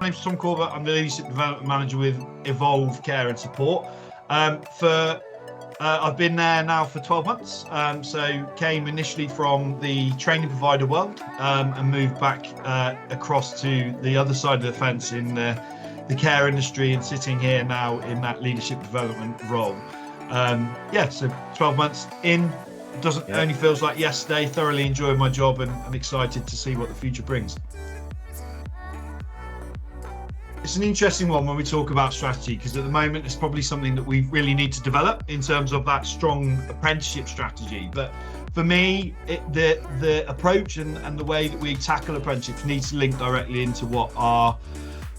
My name's Tom Corbett. I'm the Leadership Development Manager with Evolve Care and Support. I've been there now for 12 months. So came initially from the training provider world and moved back across to the other side of the fence in the care industry, and sitting here now in that leadership development role. So 12 months in, only feels like yesterday. Thoroughly enjoying my job and I'm excited to see what the future brings. It's an interesting one when we talk about strategy, because at the moment it's probably something that we really need to develop in terms of that strong apprenticeship strategy. But for me, the approach and the way that we tackle apprenticeships needs to link directly into what our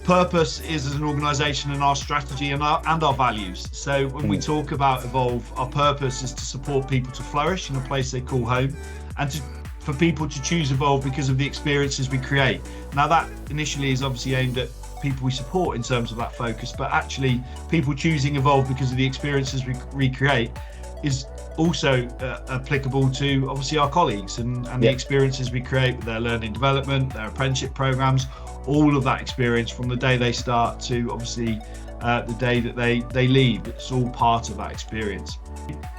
purpose is as an organisation, and our strategy and our values. So when we talk about Evolve, our purpose is to support people to flourish in a place they call home, and for people to choose Evolve because of the experiences we create. Now that initially is obviously aimed at people we support in terms of that focus, but actually people choosing Evolve because of the experiences we recreate is also applicable to obviously our colleagues and the experiences we create with their learning development, their apprenticeship programs, all of that experience from the day they start to obviously the day that they leave. It's all part of that experience.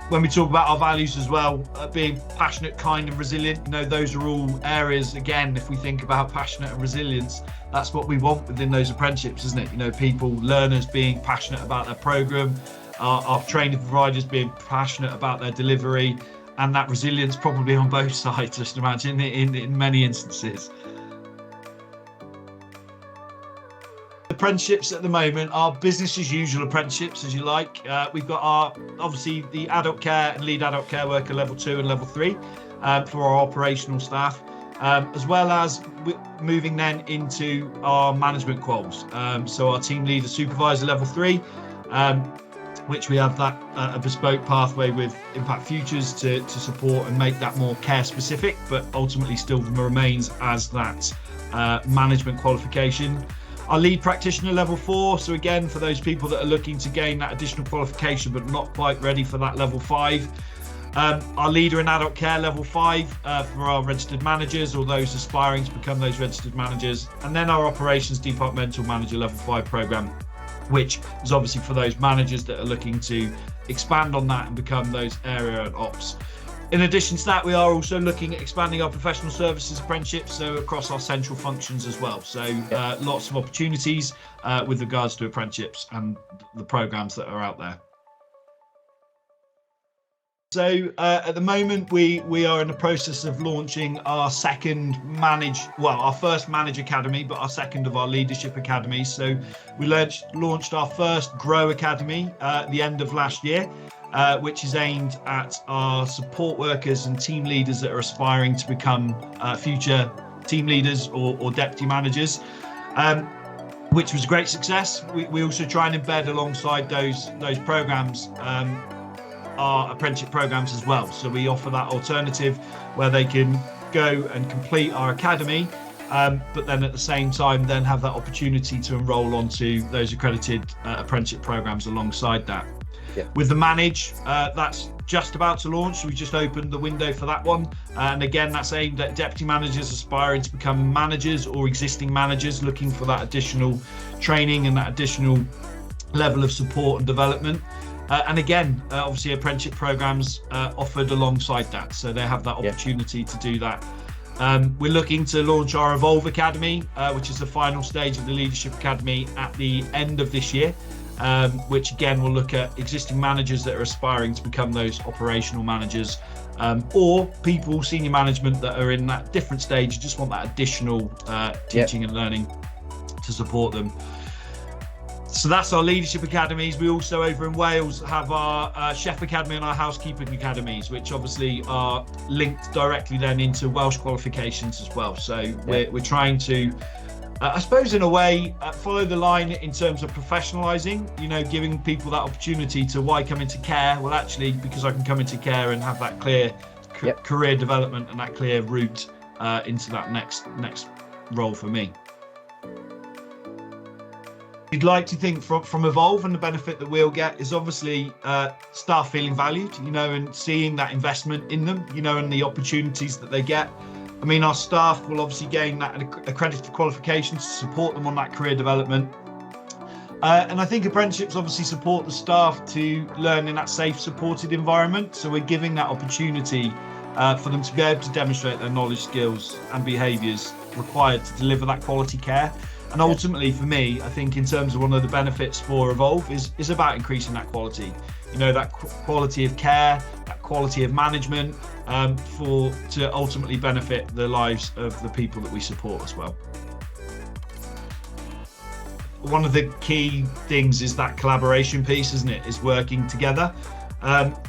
When we talk about our values as well, being passionate, kind and resilient, those are all areas, again, if we think about passionate and resilience, that's what we want within those apprenticeships, isn't it? People, learners being passionate about their program, our training providers being passionate about their delivery, and that resilience probably on both sides, just imagine, in many instances. Apprenticeships at the moment are business as usual apprenticeships, as you like. We've got obviously the adult care and lead adult care worker level 2 and level 3 for our operational staff, as well as moving then into our management quals. So our team leader supervisor level 3, which we have that a bespoke pathway with Impact Futures to support and make that more care specific, but ultimately still remains as that management qualification. Our lead practitioner level 4, so again for those people that are looking to gain that additional qualification but not quite ready for that level 5. Our leader in adult care level 5 for our registered managers or those aspiring to become those registered managers, and then our operations departmental manager level 5 program, which is obviously for those managers that are looking to expand on that and become those area and ops. In addition to that, we are also looking at expanding our professional services apprenticeships, so across our central functions as well. So lots of opportunities with regards to apprenticeships and the programs that are out there. So at the moment, we are in the process of launching our our first Manage Academy, but our second of our leadership academies. So we launched our first Grow Academy at the end of last year, which is aimed at our support workers and team leaders that are aspiring to become future team leaders or deputy managers, which was a great success. We also try and embed alongside those programs our apprenticeship programs as well. So we offer that alternative where they can go and complete our academy, but then at the same time then have that opportunity to enrol onto those accredited apprenticeship programs alongside that. With the Manage, that's just about to launch. We just opened the window for that one. And again, that's aimed at deputy managers aspiring to become managers or existing managers looking for that additional training and that additional level of support and development. And again, obviously apprenticeship programs offered alongside that. So they have that opportunity to do that. We're looking to launch our Evolve Academy, which is the final stage of the Leadership Academy at the end of this year. Which again will look at existing managers that are aspiring to become those operational managers, or people, senior management that are in that different stage, just want that additional teaching and learning to support them. So that's our leadership academies. We also over in Wales have our chef academy and our housekeeping academies, which obviously are linked directly then into Welsh qualifications as well. So we're trying to I suppose in a way follow the line in terms of professionalising, giving people that opportunity to why come into care. Well, actually, because I can come into care and have that clear career development and that clear route into that next role for me. You'd like to think from Evolve, and the benefit that we'll get is obviously staff feeling valued, and seeing that investment in them, and the opportunities that they get. I mean, our staff will obviously gain that accredited qualifications to support them on that career development. And I think apprenticeships obviously support the staff to learn in that safe, supported environment. So we're giving that opportunity for them to be able to demonstrate their knowledge, skills and behaviours required to deliver that quality care. And ultimately, for me, I think in terms of one of the benefits for Evolve is about increasing that quality. You know, that quality of care, that quality of management, to ultimately benefit the lives of the people that we support as well. One of the key things is that collaboration piece, isn't it? Is working together.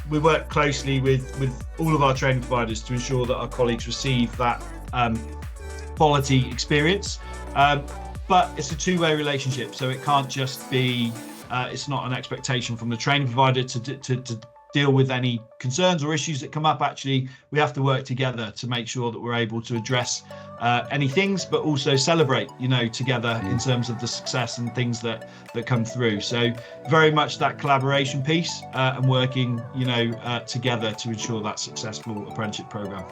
We work closely with all of our training providers to ensure that our colleagues receive that quality experience. But it's a two-way relationship, so it can't just be, it's not an expectation from the training provider to deal with any concerns or issues that come up. Actually, we have to work together to make sure that we're able to address any things, but also celebrate, you know, together in terms of the success and things that come through. So very much that collaboration piece and working, you know, together to ensure that successful apprenticeship program.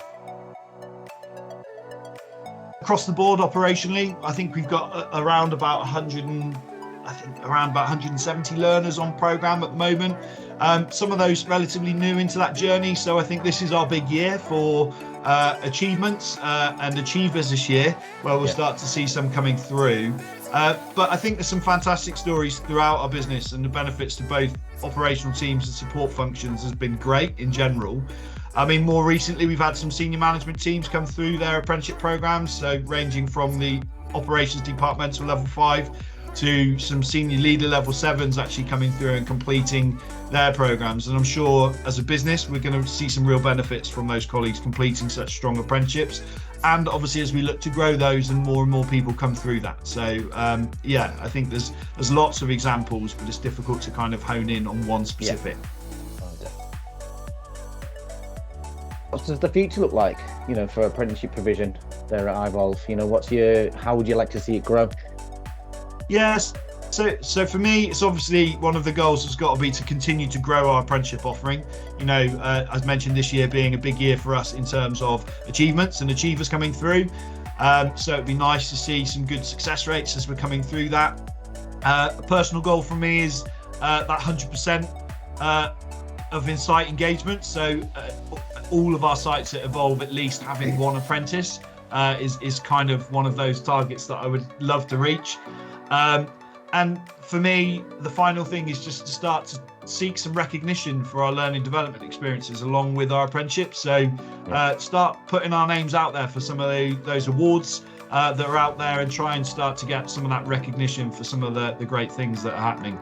Across the board operationally, I think we've got around about 170 learners on program at the moment. Some of those relatively new into that journey. So I think this is our big year for achievements and achievers this year, where we'll start to see some coming through. But I think there's some fantastic stories throughout our business, and the benefits to both operational teams and support functions has been great in general. I mean, more recently, we've had some senior management teams come through their apprenticeship programs, so ranging from the operations departmental level 5 to some senior leader level 7s actually coming through and completing their programs. And I'm sure as a business, we're going to see some real benefits from those colleagues completing such strong apprenticeships. And obviously, as we look to grow those and more people come through that. So yeah, I think there's lots of examples, but it's difficult to kind of hone in on one specific. What does the future look like, you know, for apprenticeship provision there at ivolve? You know, how would you like to see it grow? Yes. So for me, it's obviously one of the goals has got to be to continue to grow our apprenticeship offering. You know, as mentioned, this year being a big year for us in terms of achievements and achievers coming through. So it'd be nice to see some good success rates as we're coming through that. A personal goal for me is that 100% of in-site engagement. So all of our sites at Evolve at least having one apprentice is kind of one of those targets that I would love to reach. And for me, the final thing is just to start to seek some recognition for our learning development experiences along with our apprenticeship. So start putting our names out there for some of those awards that are out there, and try and start to get some of that recognition for some of the great things that are happening.